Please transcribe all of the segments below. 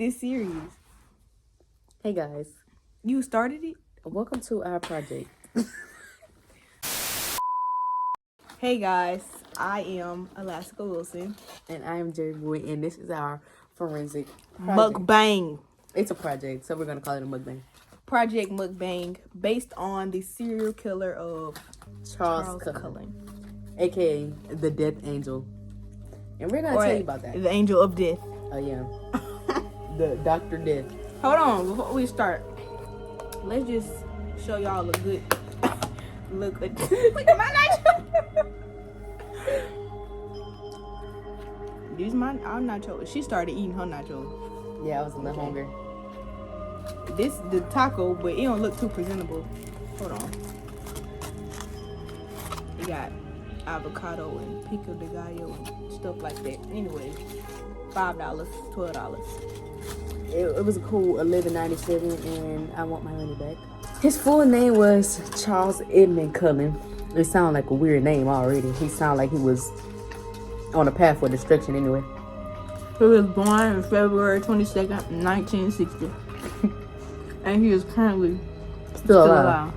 this series? Hey guys, You started it? welcome to our project. Hey guys, I am Alaska Wilson. And I am Jerry Boy, and this is our forensic project. Mukbang. It's a project, so we're gonna call it a mukbang. Project Mukbang, based on the serial killer of Charles Cullen, aka the Death Angel, and we're gonna tell you about that. The Angel of Death. Oh yeah, the Dr. Death. Hold on, before we start, let's just show y'all a good look at my nacho. These our nachos. She started eating her nachos. Yeah, I was a little hungry. This the taco, but it don't look too presentable. Hold on. You got avocado and pico de gallo and stuff like that. Anyway, $5, $12. It was a cool $11.97, and I want my money back. His full name was Charles Edmund Cullen. It sounded like a weird name already. He sounded like he was on a path for destruction anyway. He was born on February 22nd, 1960. And he is currently Still alive.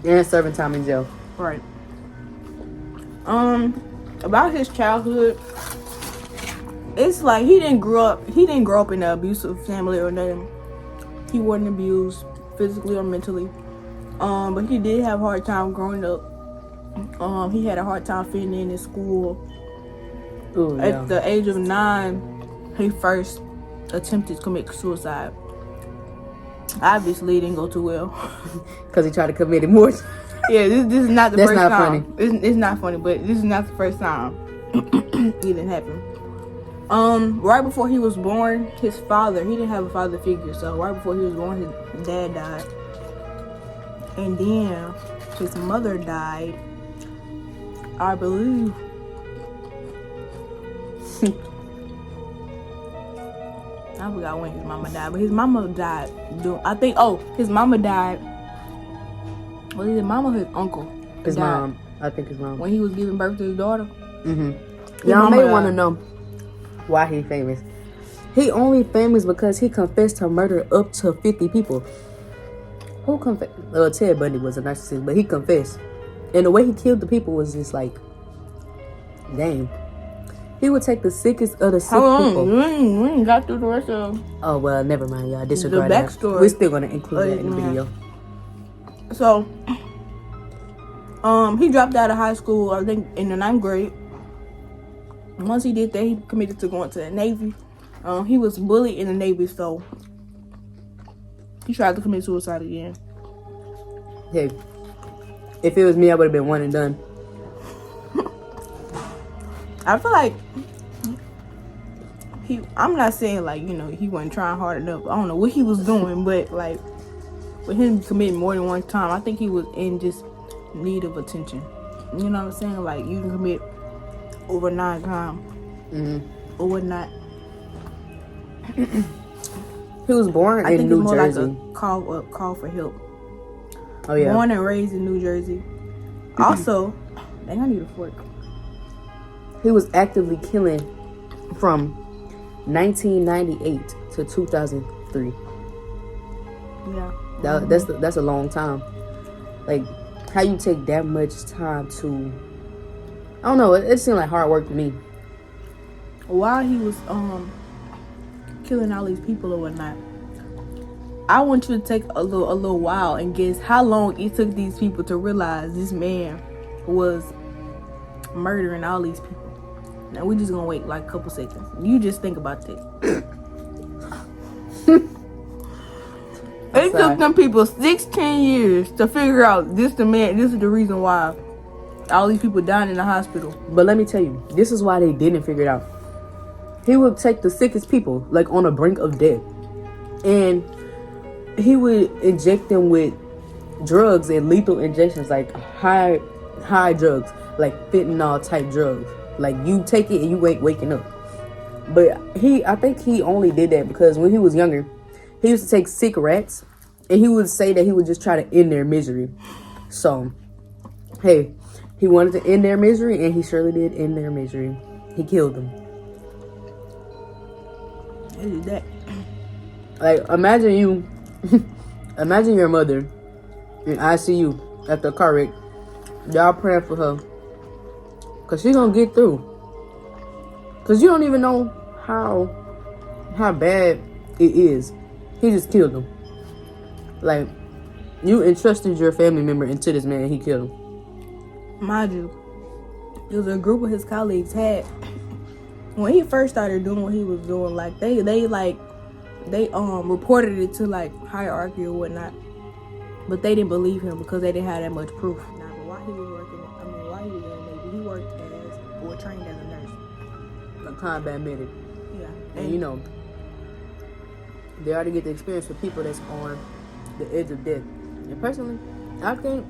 And serving time in jail. Right. About his childhood, it's like he didn't grow up in an abusive family or nothing. He wasn't abused physically or mentally. But he did have a hard time growing up. He had a hard time fitting in school. Ooh, yeah. At the age of 9, he first attempted to commit suicide. Obviously, it didn't go too well. Because he tried to commit it more. Yeah, this is not the first time. That's not funny. It's not funny, but this is not the first time it didn't happen. Right before he was born, his father, he didn't have a father figure, so right before he was born, his dad died. And then his mother died, I believe. I forgot when his mama died, but his mama died. His mama died. Was it his mama or his uncle? His mom. I think his mom. When he was giving birth to his daughter. Y'all may want to know why he's famous. He only famous because he confessed to murder up to 50 people. Who confessed? Ted Bundy was a narcissist, but he confessed. And the way he killed the people was just like, dang. He would take the sickest of the sick people. We ain't got through the rest of. Oh well, never mind, y'all. Disregard the backstory. That. We're still gonna include that in the video. So, he dropped out of high school, I think, in the 9th grade. Once he did that, he committed to going to the Navy. He was bullied in the Navy, so he tried to commit suicide again. Hey, if it was me, I would have been one and done. I feel like I'm not saying like, he wasn't trying hard enough. I don't know what he was doing, but like with him committing more than one time, I think he was in just need of attention. You know what I'm saying? Like you can commit over 9 times or whatnot. He was born in New Jersey. Like a call for help. Oh yeah. Born and raised in New Jersey. Also, dang, I need a fork. He was actively killing from 1998 to 2003. Yeah. That's a long time. Like, how you take that much time to... I don't know. It seemed like hard work to me. While he was killing all these people or whatnot, I want you to take a little while and guess how long it took these people to realize this man was murdering all these people. Now we're just gonna wait like a couple seconds. You just think about that. It took them people 16 years to figure out this is the reason why all these people died in the hospital. But let me tell you, this is why they didn't figure it out. He would take the sickest people, like on the brink of death, and he would inject them with drugs and lethal injections, like high drugs, like fentanyl type drugs. Like you take it and you ain't waking up. But I think he only did that because when he was younger, he used to take sick rats and he would say that he would just try to end their misery. So, hey, he wanted to end their misery and he surely did end their misery. He killed them. is that. Like, imagine your mother in ICU after a car wreck. Y'all praying for her. Because she gonna get through. Because you don't even know how bad it is. He just killed him. Like, you entrusted your family member into this man and he killed him. Mind you, it was a group of his colleagues had, when he first started doing what he was doing, like, they reported it to, like, hierarchy or whatnot. But they didn't believe him because they didn't have that much proof. Nah, but while he was in the Navy, he worked or trained as a nurse. A combat medic. Yeah. And you know, they already get the experience with people that's on the edge of death. And personally, I think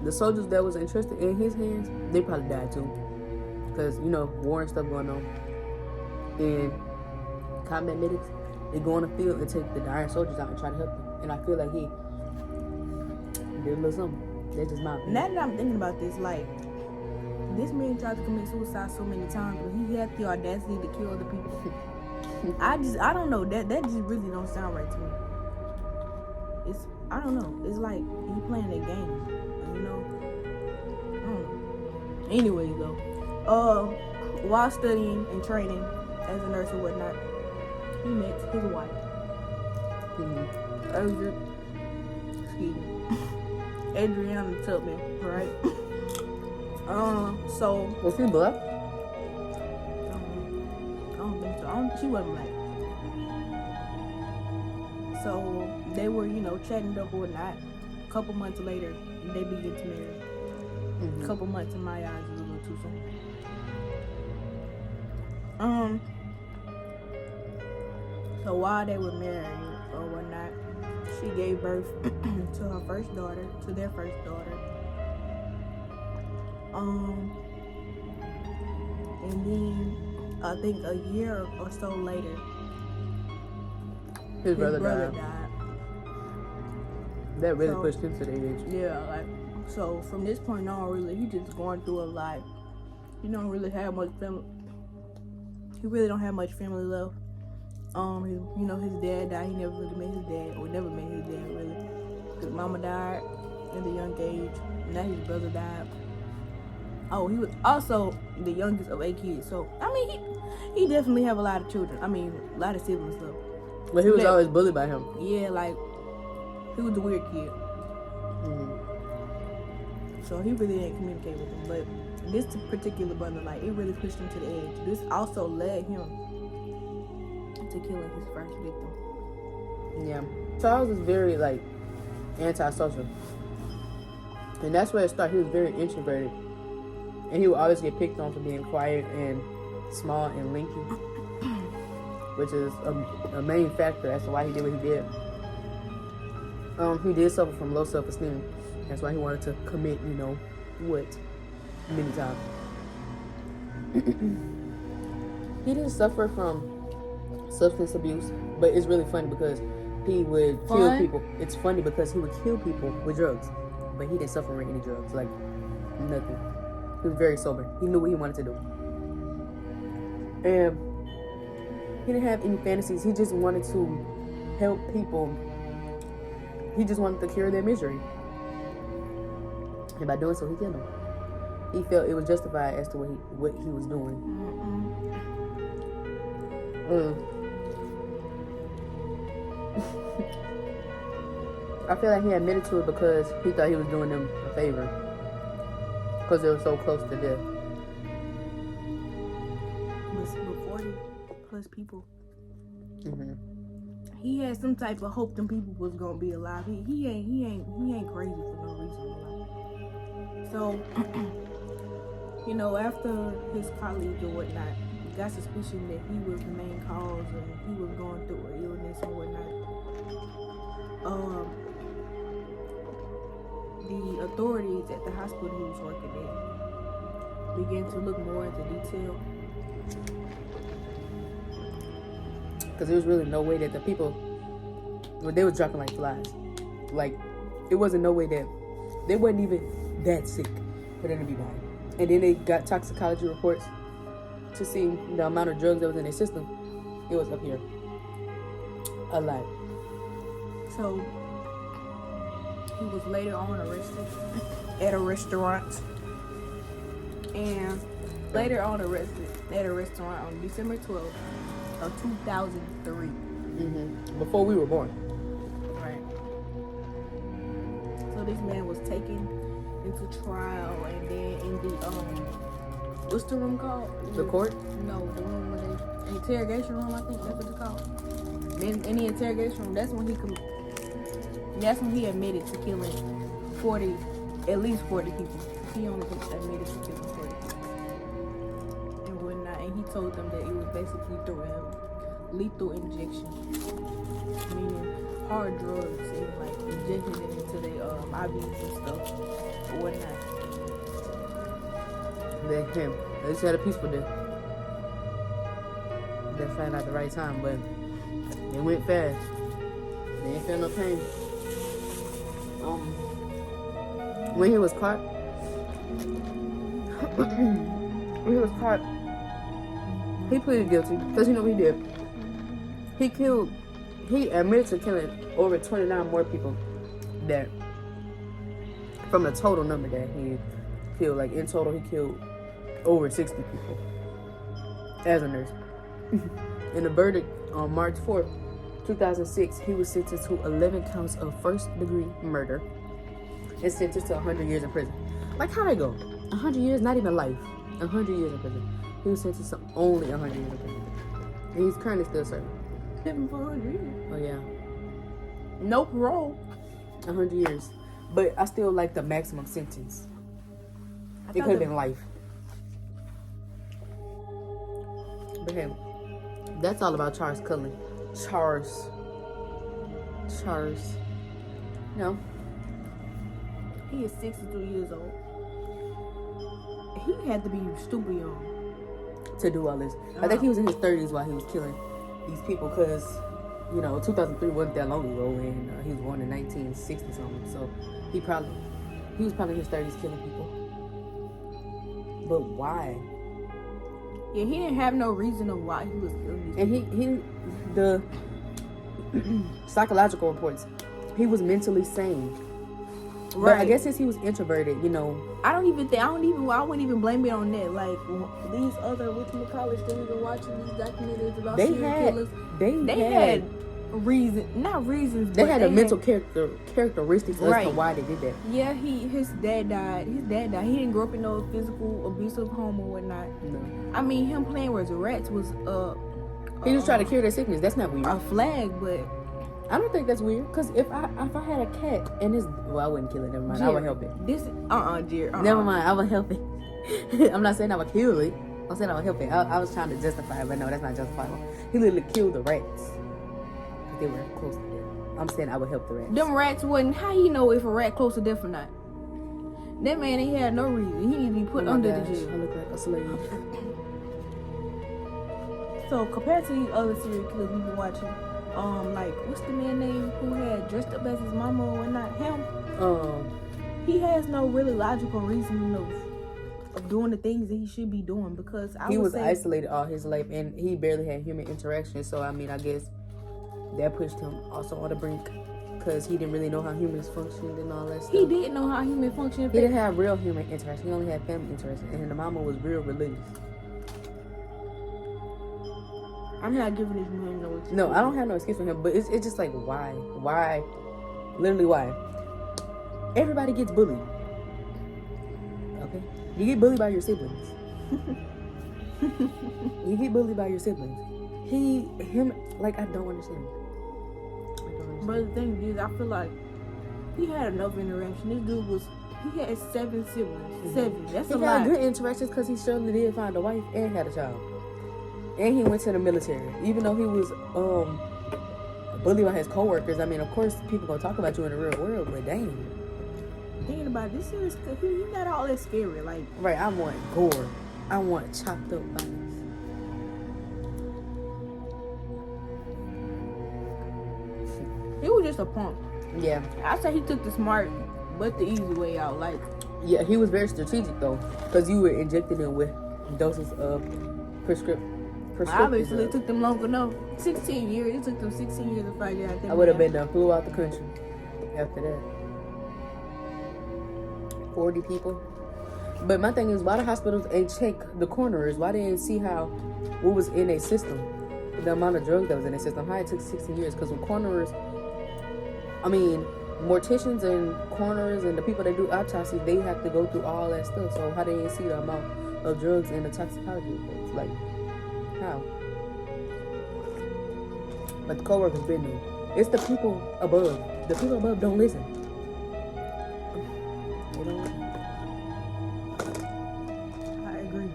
the soldiers that was entrusted in his hands, they probably died too. Because, you know, war and stuff going on. And combat medics, they go on the field and take the dying soldiers out and try to help them. And I feel like he did a little something. That's just my opinion. Now that I'm thinking about this, like, this man tried to commit suicide so many times, but he had the audacity to kill other people. I don't know. That just really don't sound right to me. I don't know. It's like he playing a game, you know. I don't know. Anyway, though, while studying and training as a nurse or whatnot, he met his wife. Excuse me, Adriana Tubman, right? So was she black? I don't think so. She wasn't black. So they were, you know, chatting up or whatnot. A couple months later, they began to marry. A couple months in my eyes is a little too soon. So while they were marrying or whatnot, she gave birth to their first daughter. And then I think a year or so later, His brother died. died. That really pushed him to the edge. Yeah, like, so from this point on, really, he just going through a life. He don't really have much family. He really don't have much family left. His dad died. He never really met his dad, or never met his dad really. His mama died at a young age. And now his brother died. Oh, he was also the youngest of 8 kids. So I mean, he definitely have a lot of children. I mean, a lot of siblings though. But he was always bullied by him. Yeah, like he was the weird kid. So he really didn't communicate with him. But this particular brother, like, it really pushed him to the edge. This also led him to killing his first victim. Yeah. Charles is very, like, antisocial. And that's where it started. He was very introverted. And he would always get picked on for being quiet and small and lanky. Which is a main factor as to why he did what he did. He did suffer from low self-esteem. That's why he wanted to commit, many times. He didn't suffer from substance abuse, but it's really funny because he would kill people. It's funny because he would kill people with drugs, but he didn't suffer from any drugs, like nothing. He was very sober. He knew what he wanted to do. And he didn't have any fantasies. He just wanted to help people. He just wanted to cure their misery. And by doing so, he killed them. He felt it was justified as to what he was doing. I feel like he admitted to it because he thought he was doing them a favor. Because they were so close to death. With 40 plus people. He had some type of hope them people was gonna be alive. He ain't crazy for no reason. So, after his colleagues or whatnot got suspicion that he was the main cause and he was going through an illness and whatnot, the authorities at the hospital he was working at began to look more into detail. Because there was really no way that the people, they were dropping like flies. Like, it wasn't no way that, they wasn't even that sick for them to be dying. And then they got toxicology reports to see the amount of drugs that was in their system. It was up here. A lot. So he was later on arrested at a restaurant, and later on arrested at a restaurant on December 12th of 2003. Before we were born. Right. So this man was taken into trial, and then in the what's the room called? The court? No, the room where they interrogation room. I think that's what it's called. Then in the interrogation room, that's when he admitted to killing at least 40 people. He only admitted to killing 40 people and whatnot, and he told them that it was basically through lethal injection, meaning hard drugs and like injecting it into their IVs and stuff or whatnot. They just had a peaceful death. They found out the right time, but it went fast. They ain't feel no pain. When he was caught, he pleaded guilty because you know what he did. He admitted to killing over 29 more people that from the total number that he killed. Like in total, he killed over 60 people as a nurse. In the verdict on March 4th, 2006, he was sentenced to 11 counts of first-degree murder and sentenced to 100 years in prison. Like, how'd it go? 100 years, not even life. 100 years in prison. He was sentenced to only 100 years in prison. And he's currently still serving. Living for 100 years. Oh, yeah. No parole. 100 years. But I still like the maximum sentence. It could have been life. But hey, that's all about Charles Cullen. Charles. No. He is 62 years old. He had to be stupid young to do all this. I think he was in his 30s while he was killing these people because, 2003 wasn't that long ago, and he was born in 1960 something. So he was probably in his 30s killing people. But why? Yeah, he didn't have no reason of why he was killing these people. And the psychological reports, he was mentally sane. Right. But I guess since he was introverted, I wouldn't even blame it on that. Like these other whatchamacallits that we've been watching these documentaries about serial killers. They had mental characteristics as to why they did that. Yeah, his dad died. He didn't grow up in no physical abusive home or whatnot. No. I mean, him playing with rats was he was trying to cure their sickness. That's not weird. A flag, but I don't think that's weird. Cause if I had a cat and I wouldn't kill it. Never mind. I would help it. Jerry. Never mind. I would help it. I'm not saying I would kill it. I'm saying I would help it. I was trying to justify it, but no, that's not justifiable. He literally killed the rats. They were close to death. I'm saying I would help the rats. Them rats wasn't. How you know if a rat close to death or not? That man ain't had no reason. He need to be put under the jail. I look like a slave. So compared to these other serial killers we've been watching, like what's the man name who had dressed up as his mama or not? Him. He has no really logical reason of doing the things that he should be doing because he was isolated all his life and he barely had human interaction. So I mean, I guess that pushed him also on the brink because he didn't really know how humans functioned and all that stuff. He didn't know how humans functioned. He didn't have real human interaction. He only had family interaction, and the mama was real religious. I'm not giving this man no excuse. No, I don't have no excuse for him, but it's just like why? Literally why? Everybody gets bullied. Okay, you get bullied by your siblings. You get bullied by your siblings. Like I don't understand. But the thing is, I feel like he had enough interaction. This dude he had 7 siblings. 7. That's a lot. He had good interactions because he certainly did find a wife and had a child. And he went to the military. Even though he was bullied by his coworkers, I mean, of course, people gonna talk about you in the real world, but dang. Thinking about this is he not all that scary. Like, right, I want gore. I want chopped up bodies. He was just a punk. Yeah. I say he took the smart but the easy way out. Like, yeah, he was very strategic though, because you were injecting him with doses of prescription Obviously, it drugs. took them long enough. 16 years. It took them 16 years to find out. I would have been done, flew out the country after that. 40 people. But my thing is, why the hospitals ain't check the coroners? Why they didn't see what was in a system? The amount of drugs that was in a system. How it took 16 years? Because when coroners, morticians and coroners and the people that do autopsies, they have to go through all that stuff. So how they didn't see the amount of drugs in the toxicology reports? Like, how? But the co-workers been there. It's the people above. The people above don't listen. You know what? I agree.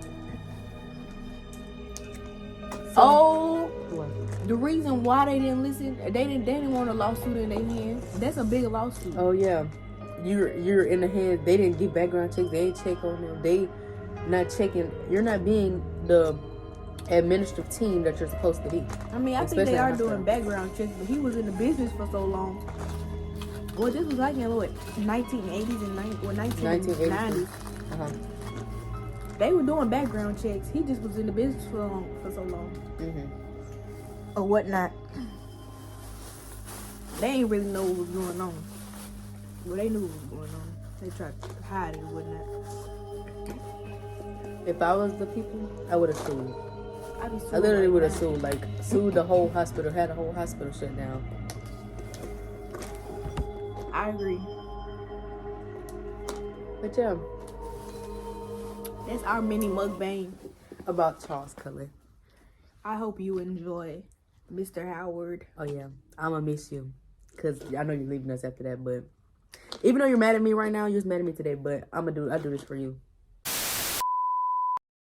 So, what? The reason why they didn't listen, they didn't want a lawsuit in their hands. That's a big lawsuit. Oh yeah, you're in the hands. They didn't get background checks. They ain't check on them. They not checking. You're not being the administrative team that you're supposed to be. I mean, I think they are doing background checks, but he was in the business for so long. Well, this was like in what 1980s and 1990s. They were doing background checks. He just was in the business for so long. Or whatnot. They ain't really know what was going on. Well, they knew what was going on. They tried to hide it and whatnot. If I was the people, I would have sued. I literally would have sued the whole hospital, had the whole hospital shut down. I agree. But yeah, that's our mini mukbang about Charles Cullen. I hope you enjoy, Mr. Howard. Oh yeah, I'ma miss you, cause I know you're leaving us after that. But even though you're mad at me right now, you're just mad at me today. But I do this for you.